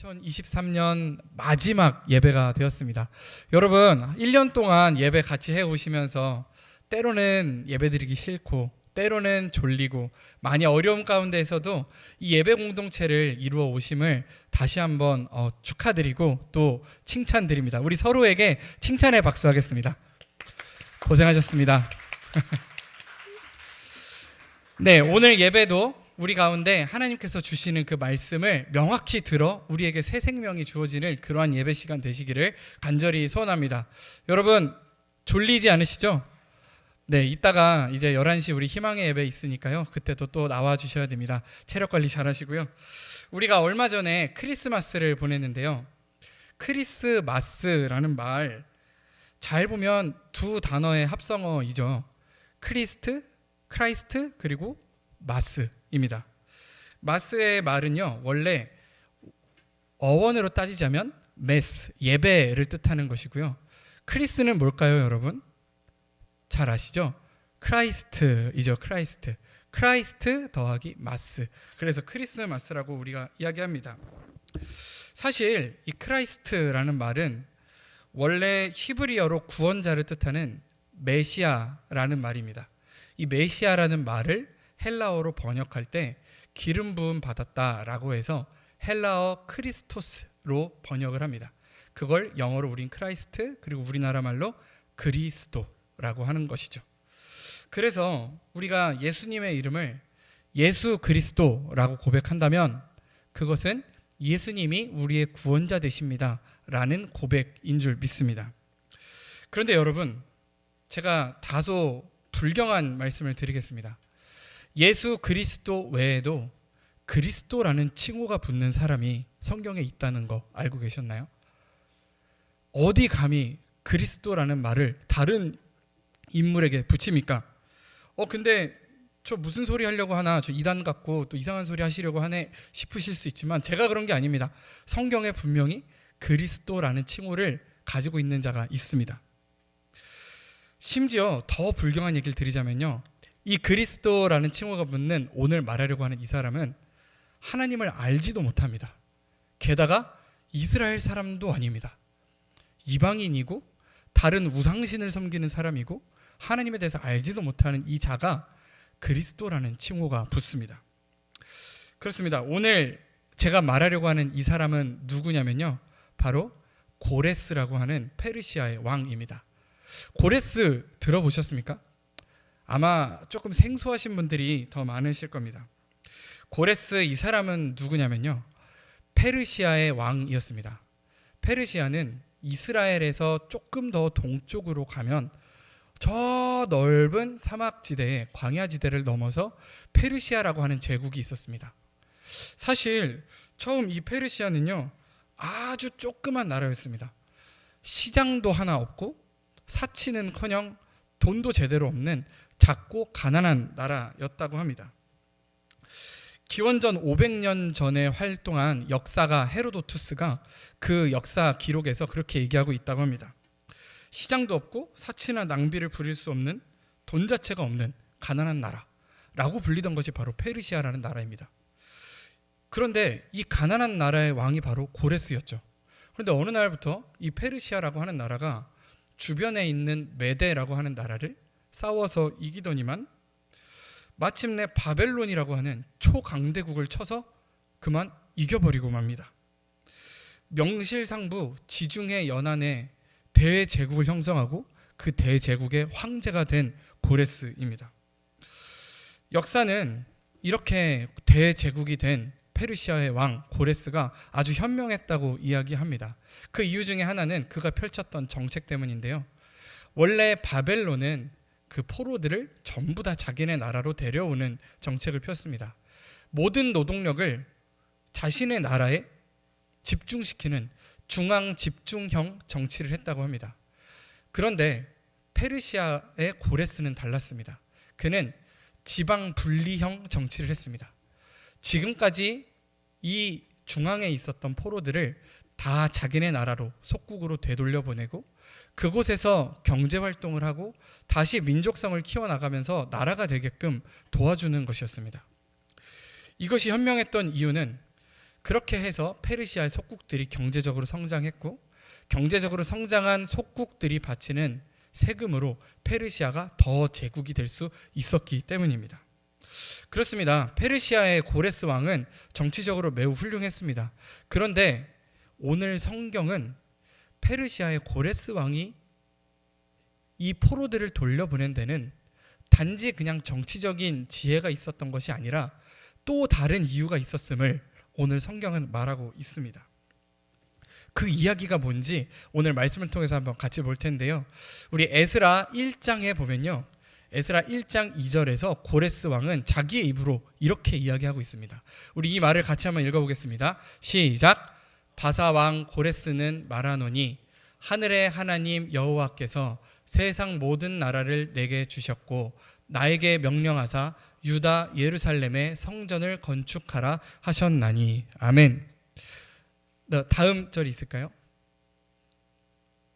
2023년 마지막 예배가 되었습니다. 여러분, 1년 동안 예배 같이 해오시면서 때로는 예배드리기 싫고 때로는 졸리고 많이 어려움 가운데에서도 이 예배 공동체를 이루어 오심을 다시 한번 축하드리고 또 칭찬드립니다. 우리 서로에게 칭찬의 박수 하겠습니다. 고생하셨습니다. 네, 오늘 예배도 우리 가운데 하나님께서 주시는 그 말씀을 명확히 들어 우리에게 새 생명이 주어지는 그러한 예배 시간 되시기를 간절히 소원합니다. 여러분, 졸리지 않으시죠? 네, 이따가 이제 11시 우리 희망의 예배 있으니까요. 그때도 또 나와 주셔야 됩니다. 체력 관리 잘 하시고요. 우리가 얼마 전에 크리스마스를 보냈는데요. 크리스마스라는 말 잘 보면 두 단어의 합성어이죠. 크라이스트 그리고 마스입니다. 마스의 말은요, 원래 어원으로 따지자면 메스, 예배를 뜻하는 것이고요. 크리스는 뭘까요, 여러분? 잘 아시죠? 크라이스트이죠. 크라이스트 더하기 마스. 그래서 크리스마스라고 우리가 이야기합니다. 사실 이 크라이스트라는 말은 원래 히브리어로 구원자를 뜻하는 메시아라는 말입니다. 이 메시아라는 말을 헬라어로 번역할 때 기름 부음 받았다라고 해서 헬라어 크리스토스로 번역을 합니다. 그걸 영어로 우린 크라이스트, 그리고 우리나라 말로 그리스도라고 하는 것이죠. 그래서 우리가 예수님의 이름을 예수 그리스도라고 고백한다면 그것은 예수님이 우리의 구원자 되십니다 라는 고백인 줄 믿습니다. 그런데 여러분, 제가 다소 불경한 말씀을 드리겠습니다. 예수 그리스도 외에도 그리스도라는 칭호가 붙는 사람이 성경에 있다는 거 알고 계셨나요? 어디 감히 그리스도라는 말을 다른 인물에게 붙입니까? 근데 저 무슨 소리 하려고 하나, 저 이단 같고 또 이상한 소리 하시려고 하네 싶으실 수 있지만 제가 그런 게 아닙니다. 성경에 분명히 그리스도라는 칭호를 가지고 있는 자가 있습니다. 심지어 더 불경한 얘기를 드리자면요, 이 그리스도라는 칭호가 붙는 오늘 말하려고 하는 이 사람은 하나님을 알지도 못합니다. 게다가 이스라엘 사람도 아닙니다. 이방인이고 다른 우상신을 섬기는 사람이고 하나님에 대해서 알지도 못하는 이 자가 그리스도라는 칭호가 붙습니다. 그렇습니다. 오늘 제가 말하려고 하는 이 사람은 누구냐면요, 바로 고레스라고 하는 페르시아의 왕입니다. 고레스 들어보셨습니까? 아마 조금 생소하신 분들이 더 많으실 겁니다. 고레스 이 사람은 누구냐면요, 페르시아의 왕이었습니다. 페르시아는 이스라엘에서 조금 더 동쪽으로 가면 저 넓은 사막지대에 광야지대를 넘어서 페르시아라고 하는 제국이 있었습니다. 사실 처음 이 페르시아는요, 아주 조그만 나라였습니다. 시장도 하나 없고 사치는커녕 돈도 제대로 없는 작고 가난한 나라였다고 합니다. 기원전 500년 전에 활동한 역사가 헤로도투스가 그 역사 기록에서 그렇게 얘기하고 있다고 합니다. 시장도 없고 사치나 낭비를 부릴 수 없는, 돈 자체가 없는 가난한 나라라고 불리던 것이 바로 페르시아라는 나라입니다. 그런데 이 가난한 나라의 왕이 바로 고레스였죠. 그런데 어느 날부터 이 페르시아라고 하는 나라가 주변에 있는 메데라고 하는 나라를 싸워서 이기더니만 마침내 바벨론이라고 하는 초강대국을 쳐서 그만 이겨버리고 맙니다. 명실상부 지중해 연안에 대제국을 형성하고 그 대제국의 황제가 된 고레스입니다. 역사는 이렇게 대제국이 된 페르시아의 왕 고레스가 아주 현명했다고 이야기합니다. 그 이유 중에 하나는 그가 펼쳤던 정책 때문인데요. 원래 바벨론은 그 포로들을 전부 다 자기네 나라로 데려오는 정책을 폈습니다. 모든 노동력을 자신의 나라에 집중시키는 중앙 집중형 정치를 했다고 합니다. 그런데 페르시아의 고레스는 달랐습니다. 그는 지방 분리형 정치를 했습니다. 지금까지 이 중앙에 있었던 포로들을 다 자기네 나라로 속국으로 되돌려 보내고 그곳에서 경제활동을 하고 다시 민족성을 키워나가면서 나라가 되게끔 도와주는 것이었습니다. 이것이 현명했던 이유는 그렇게 해서 페르시아의 속국들이 경제적으로 성장했고, 경제적으로 성장한 속국들이 바치는 세금으로 페르시아가 더 제국이 될 수 있었기 때문입니다. 그렇습니다. 페르시아의 고레스 왕은 정치적으로 매우 훌륭했습니다. 그런데 오늘 성경은 페르시아의 고레스 왕이 이 포로들을 돌려보낸 데는 단지 그냥 정치적인 지혜가 있었던 것이 아니라 또 다른 이유가 있었음을 오늘 성경은 말하고 있습니다. 그 이야기가 뭔지 오늘 말씀을 통해서 한번 같이 볼 텐데요. 우리 에스라 1장에 보면요, 에스라 1장 2절에서 고레스 왕은 자기의 입으로 이렇게 이야기하고 있습니다. 우리 이 말을 같이 한번 읽어보겠습니다. 시작. 바사 왕 고레스는 말하노니 하늘의 하나님 여호와께서 세상 모든 나라를 내게 주셨고 나에게 명령하사 유다 예루살렘의 성전을 건축하라 하셨나니. 아멘. 다음 절이 있을까요?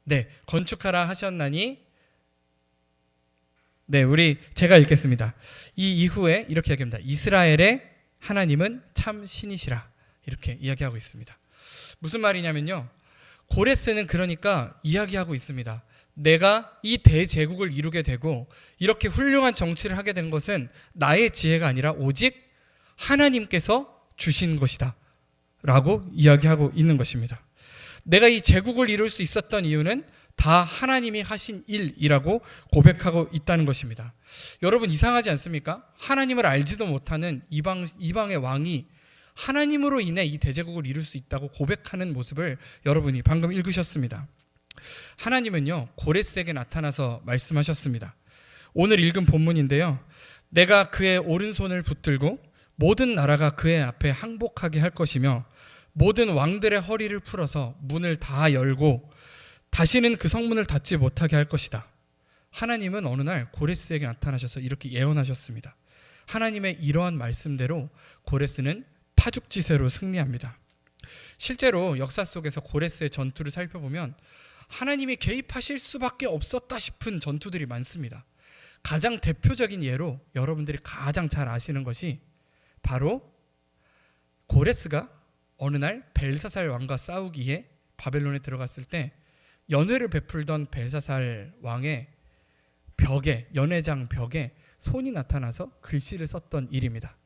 네, 건축하라 하셨나니. 네, 제가 읽겠습니다. 이 이후에 이렇게 이야기합니다. 이스라엘의 하나님은 참 신이시라, 이렇게 이야기하고 있습니다. 무슨 말이냐면요, 고레스는 그러니까 이야기하고 있습니다. 내가 이 대제국을 이루게 되고 이렇게 훌륭한 정치를 하게 된 것은 나의 지혜가 아니라 오직 하나님께서 주신 것이다 라고 이야기하고 있는 것입니다. 내가 이 제국을 이룰 수 있었던 이유는 다 하나님이 하신 일이라고 고백하고 있다는 것입니다. 여러분, 이상하지 않습니까? 하나님을 알지도 못하는 이방의 왕이 하나님으로 인해 이 대제국을 이룰 수 있다고 고백하는 모습을 여러분이 방금 읽으셨습니다. 하나님은요, 고레스에게 나타나서 말씀하셨습니다. 오늘 읽은 본문인데요, 내가 그의 오른손을 붙들고 모든 나라가 그의 앞에 항복하게 할 것이며 모든 왕들의 허리를 풀어서 문을 다 열고 다시는 그 성문을 닫지 못하게 할 것이다. 하나님은 어느 날 고레스에게 나타나셔서 이렇게 예언하셨습니다. 하나님의 이러한 말씀대로 고레스는 파죽지세로 승리합니다. 실제로 역사 속에서 고레스의 전투를 살펴보면 하나님이 개입하실 수밖에 없었다 싶은 전투들이 많습니다. 가장 대표적인 예로 여러분들이 가장 잘 아시는 것이 바로 고레스가 어느 날 벨사살 왕과 싸우기에 바벨론에 들어갔을 때 연회를 베풀던 벨사살 왕의 벽에, 연회장 벽에 손이 나타나서 글씨를 썼던 일입니다.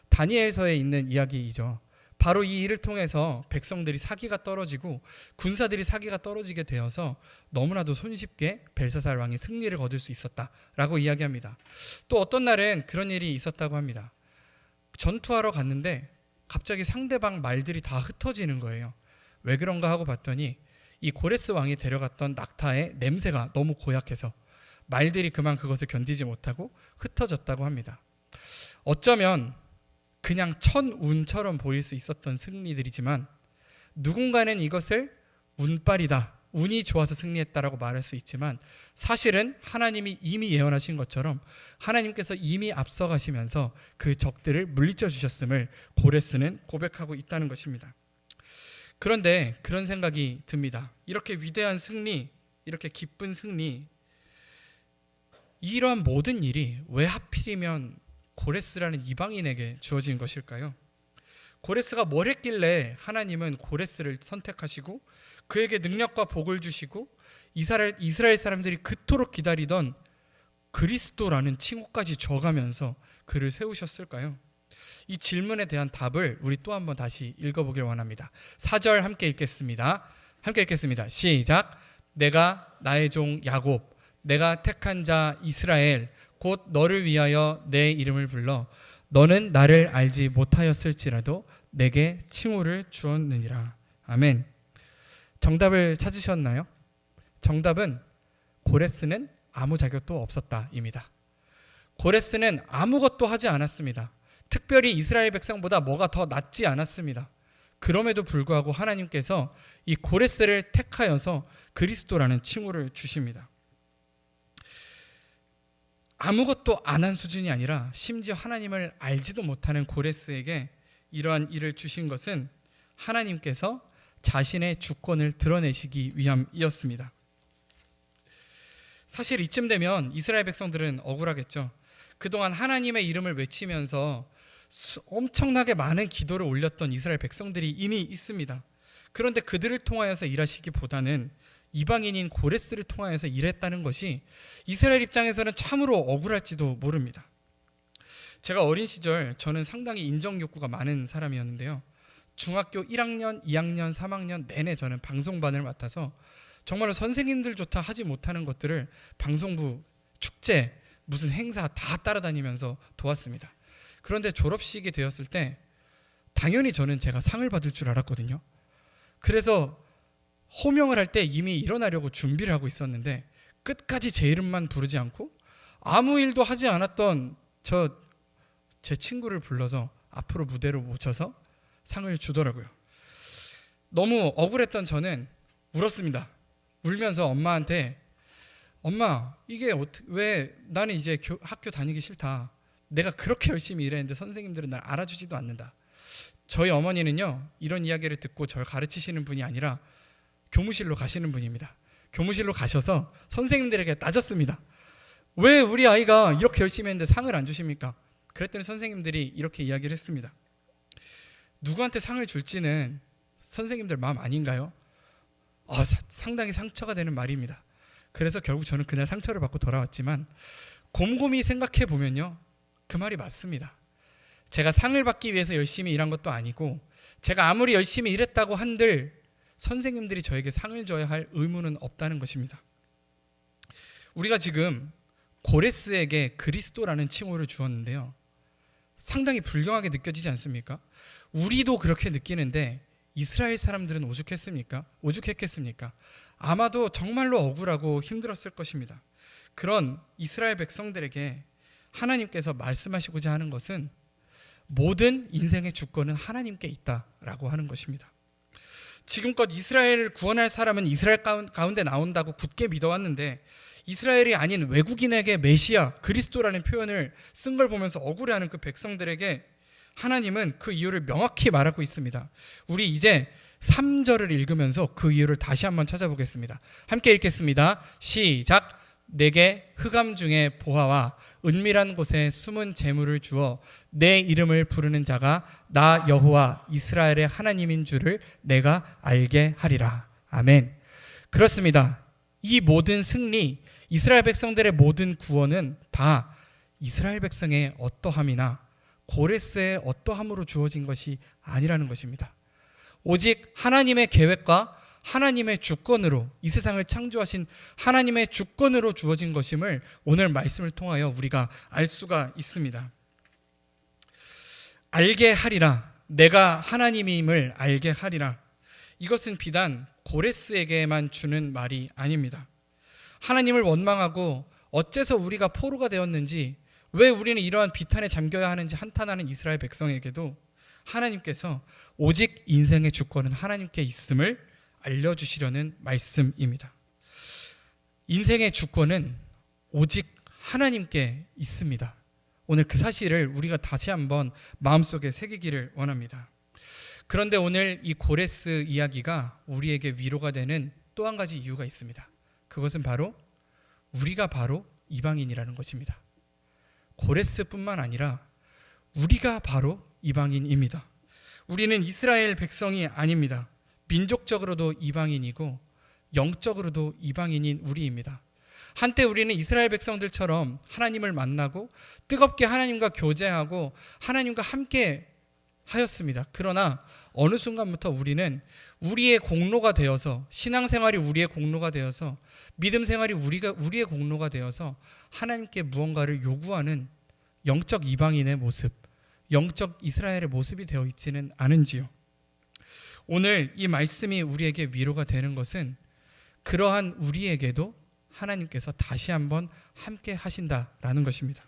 다니엘서에 있는 이야기이죠. 바로 이 일을 통해서 백성들이 사기가 떨어지고 군사들이 사기가 떨어지게 되어서 너무나도 손쉽게 벨사살 왕이 승리를 거둘 수 있었다라고 이야기합니다. 또 어떤 날은 그런 일이 있었다고 합니다. 전투하러 갔는데 갑자기 상대방 말들이 다 흩어지는 거예요. 왜 그런가 하고 봤더니 이 고레스 왕이 데려갔던 낙타의 냄새가 너무 고약해서 말들이 그만 그것을 견디지 못하고 흩어졌다고 합니다. 어쩌면 그냥 천운처럼 보일 수 있었던 승리들이지만 누군가는 이것을 운빨이다, 운이 좋아서 승리했다라고 말할 수 있지만 사실은 하나님이 이미 예언하신 것처럼 하나님께서 이미 앞서가시면서 그 적들을 물리쳐 주셨음을 고레스는 고백하고 있다는 것입니다. 그런데 그런 생각이 듭니다. 이렇게 위대한 승리, 이렇게 기쁜 승리, 이러한 모든 일이 왜 하필이면 고레스라는 이방인에게 주어진 것일까요? 고레스가 뭘 했길래 하나님은 고레스를 선택하시고 그에게 능력과 복을 주시고 이스라엘 사람들이 그토록 기다리던 그리스도라는 칭호까지 줘가면서 그를 세우셨을까요? 이 질문에 대한 답을 우리 또 한번 다시 읽어보길 원합니다. 4절 함께 읽겠습니다. 시작. 내가 나의 종 야곱, 내가 택한 자 이스라엘, 곧 너를 위하여 내 이름을 불러 너는 나를 알지 못하였을지라도 내게 칭호를 주었느니라. 아멘. 정답을 찾으셨나요? 정답은 고레스는 아무 자격도 없었다입니다. 고레스는 아무것도 하지 않았습니다. 특별히 이스라엘 백성보다 뭐가 더 낫지 않았습니다. 그럼에도 불구하고 하나님께서 이 고레스를 택하여서 그리스도라는 칭호를 주십니다. 아무것도 안 한 수준이 아니라 심지어 하나님을 알지도 못하는 고레스에게 이러한 일을 주신 것은 하나님께서 자신의 주권을 드러내시기 위함이었습니다. 사실 이쯤 되면 이스라엘 백성들은 억울하겠죠. 그동안 하나님의 이름을 외치면서 엄청나게 많은 기도를 올렸던 이스라엘 백성들이 이미 있습니다. 그런데 그들을 통하여서 일하시기보다는 이방인인 고레스를 통하여서 일했다는 것이 이스라엘 입장에서는 참으로 억울할지도 모릅니다. 제가 어린 시절 저는 상당히 인정 욕구가 많은 사람이었는데요. 중학교 1학년, 2학년, 3학년 내내 저는 방송반을 맡아서 정말로 선생님들조차 하지 못하는 것들을 방송부 축제, 무슨 행사 다 따라다니면서 도왔습니다. 그런데 졸업식이 되었을 때 당연히 저는 제가 상을 받을 줄 알았거든요. 그래서 호명을 할 때 이미 일어나려고 준비를 하고 있었는데 끝까지 제 이름만 부르지 않고 아무 일도 하지 않았던 제 친구를 불러서 앞으로 무대로 모셔서 상을 주더라고요. 너무 억울했던 저는 울었습니다. 울면서 엄마한테 엄마 이게 왜 나는 이제 학교 다니기 싫다. 내가 그렇게 열심히 일했는데 선생님들은 날 알아주지도 않는다. 저희 어머니는요 이런 이야기를 듣고 저를 가르치시는 분이 아니라 교무실로 가시는 분입니다. 교무실로 가셔서 선생님들에게 따졌습니다. 왜 우리 아이가 이렇게 열심히 했는데 상을 안 주십니까? 그랬더니 선생님들이 이렇게 이야기를 했습니다. 누구한테 상을 줄지는 선생님들 마음 아닌가요? 상당히 상처가 되는 말입니다. 그래서 결국 저는 그날 상처를 받고 돌아왔지만 곰곰이 생각해 보면요 그 말이 맞습니다. 제가 상을 받기 위해서 열심히 일한 것도 아니고 제가 아무리 열심히 일했다고 한들 선생님들이 저에게 상을 줘야 할 의무는 없다는 것입니다. 우리가 지금 고레스에게 그리스도라는 칭호를 주었는데요. 상당히 불경하게 느껴지지 않습니까? 우리도 그렇게 느끼는데 이스라엘 사람들은 오죽했겠습니까? 아마도 정말로 억울하고 힘들었을 것입니다. 그런 이스라엘 백성들에게 하나님께서 말씀하시고자 하는 것은 모든 인생의 주권은 하나님께 있다라고 하는 것입니다. 지금껏 이스라엘을 구원할 사람은 이스라엘 가운데 나온다고 굳게 믿어왔는데 이스라엘이 아닌 외국인에게 메시아, 그리스도라는 표현을 쓴 걸 보면서 억울해하는 그 백성들에게 하나님은 그 이유를 명확히 말하고 있습니다. 우리 이제 3절을 읽으면서 그 이유를 다시 한번 찾아보겠습니다. 함께 읽겠습니다. 시작. 내게 흑암 중에 보화와 은밀한 곳에 숨은 재물을 주어 내 이름을 부르는 자가 나 여호와 이스라엘의 하나님인 줄을 내가 알게 하리라. 아멘. 그렇습니다. 이 모든 승리, 이스라엘 백성들의 모든 구원은 다 이스라엘 백성의 어떠함이나 고레스의 어떠함으로 주어진 것이 아니라는 것입니다. 오직 하나님의 계획과 하나님의 주권으로 이 세상을 창조하신 하나님의 주권으로 주어진 것임을 오늘 말씀을 통하여 우리가 알 수가 있습니다. 알게 하리라. 내가 하나님임을 알게 하리라. 이것은 비단 고레스에게만 주는 말이 아닙니다. 하나님을 원망하고 어째서 우리가 포로가 되었는지, 왜 우리는 이러한 비탄에 잠겨야 하는지 한탄하는 이스라엘 백성에게도 하나님께서 오직 인생의 주권은 하나님께 있음을 알려주시려는 말씀입니다. 인생의 주권은 오직 하나님께 있습니다. 오늘 그 사실을 우리가 다시 한번 마음속에 새기기를 원합니다. 그런데 오늘 이 고레스 이야기가 우리에게 위로가 되는 또 한 가지 이유가 있습니다. 그것은 바로 우리가 바로 이방인이라는 것입니다. 고레스뿐만 아니라 우리가 바로 이방인입니다. 우리는 이스라엘 백성이 아닙니다. 민족적으로도 이방인이고 영적으로도 이방인인 우리입니다. 한때 우리는 이스라엘 백성들처럼 하나님을 만나고 뜨겁게 하나님과 교제하고 하나님과 함께 하였습니다. 그러나 어느 순간부터 우리는 우리의 공로가 되어서, 신앙생활이 우리의 공로가 되어서, 믿음 생활이 우리의 공로가 되어서 하나님께 무언가를 요구하는 영적 이방인의 모습, 영적 이스라엘의 모습이 되어 있지는 않은지요. 오늘 이 말씀이 우리에게 위로가 되는 것은 그러한 우리에게도 하나님께서 다시 한번 함께 하신다라는 것입니다.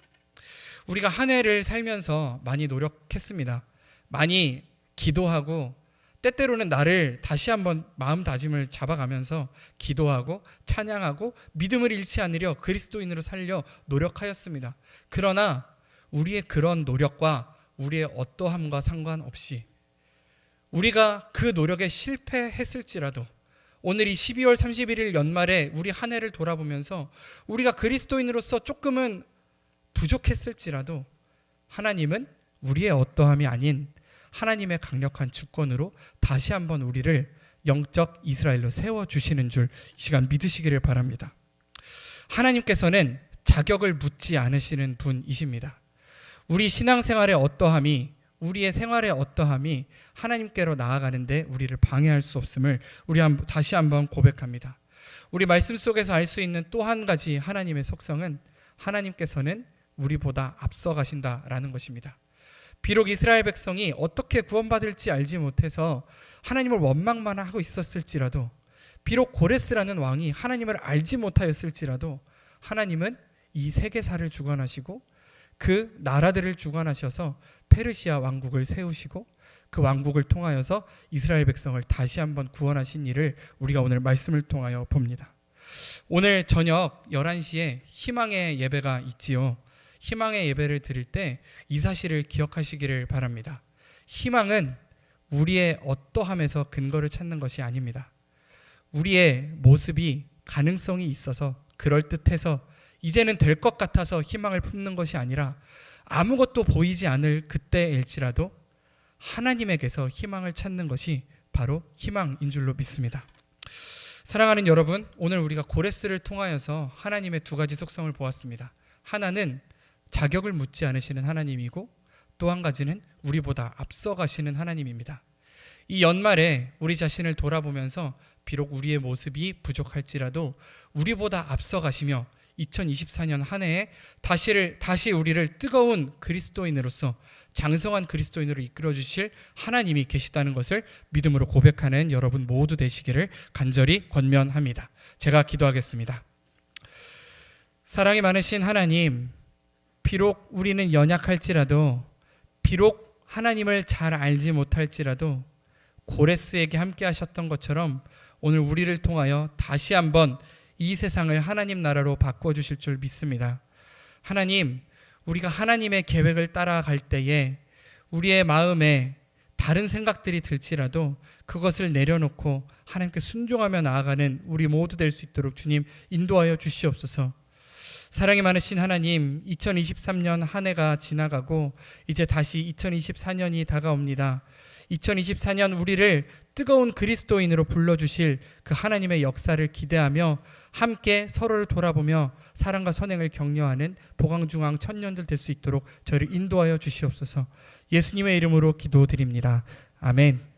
우리가 한 해를 살면서 많이 노력했습니다. 많이 기도하고 때때로는 나를 다시 한번 마음다짐을 잡아가면서 기도하고 찬양하고 믿음을 잃지 않으려 그리스도인으로 살려 노력하였습니다. 그러나 우리의 그런 노력과 우리의 어떠함과 상관없이 우리가 그 노력에 실패했을지라도 오늘 이 12월 31일 연말에 우리 한 해를 돌아보면서 우리가 그리스도인으로서 조금은 부족했을지라도 하나님은 우리의 어떠함이 아닌 하나님의 강력한 주권으로 다시 한번 우리를 영적 이스라엘로 세워주시는 줄 이 시간 믿으시기를 바랍니다. 하나님께서는 자격을 묻지 않으시는 분이십니다. 우리 신앙생활의 어떠함이, 우리의 생활의 어떠함이 하나님께로 나아가는데 우리를 방해할 수 없음을 우리 다시 한번 고백합니다. 우리 말씀 속에서 알 수 있는 또 한 가지 하나님의 속성은 하나님께서는 우리보다 앞서가신다라는 것입니다. 비록 이스라엘 백성이 어떻게 구원받을지 알지 못해서 하나님을 원망만 하고 있었을지라도, 비록 고레스라는 왕이 하나님을 알지 못하였을지라도 하나님은 이 세계사를 주관하시고 그 나라들을 주관하셔서 페르시아 왕국을 세우시고 그 왕국을 통하여서 이스라엘 백성을 다시 한번 구원하신 일을 우리가 오늘 말씀을 통하여 봅니다. 오늘 저녁 11시에 희망의 예배가 있지요. 희망의 예배를 드릴 때 이 사실을 기억하시기를 바랍니다. 희망은 우리의 어떠함에서 근거를 찾는 것이 아닙니다. 우리의 모습이 가능성이 있어서 그럴듯해서 이제는 될 것 같아서 희망을 품는 것이 아니라 아무것도 보이지 않을 그때일지라도 하나님에게서 희망을 찾는 것이 바로 희망인 줄로 믿습니다. 사랑하는 여러분, 오늘 우리가 고레스를 통하여서 하나님의 두 가지 속성을 보았습니다. 하나는 자격을 묻지 않으시는 하나님이고 또 한 가지는 우리보다 앞서가시는 하나님입니다. 이 연말에 우리 자신을 돌아보면서 비록 우리의 모습이 부족할지라도 우리보다 앞서가시며 2024년 한 해에 다시 우리를 뜨거운 그리스도인으로서 장성한 그리스도인으로 이끌어 주실 하나님이 계시다는 것을 믿음으로 고백하는 여러분 모두 되시기를 간절히 권면합니다. 제가 기도하겠습니다. 사랑이 많으신 하나님, 비록 우리는 연약할지라도, 비록 하나님을 잘 알지 못할지라도 고레스에게 함께 하셨던 것처럼 오늘 우리를 통하여 다시 한번 이 세상을 하나님 나라로 바꿔주실 줄 믿습니다. 하나님, 우리가 하나님의 계획을 따라갈 때에 우리의 마음에 다른 생각들이 들지라도 그것을 내려놓고 하나님께 순종하며 나아가는 우리 모두 될 수 있도록 주님 인도하여 주시옵소서. 사랑이 많으신 하나님, 2023년 한 해가 지나가고 이제 다시 2024년이 다가옵니다. 2024년 우리를 뜨거운 그리스도인으로 불러주실 그 하나님의 역사를 기대하며 함께 서로를 돌아보며 사랑과 선행을 격려하는 보강중앙 천년들 될 수 있도록 저를 인도하여 주시옵소서. 예수님의 이름으로 기도드립니다. 아멘.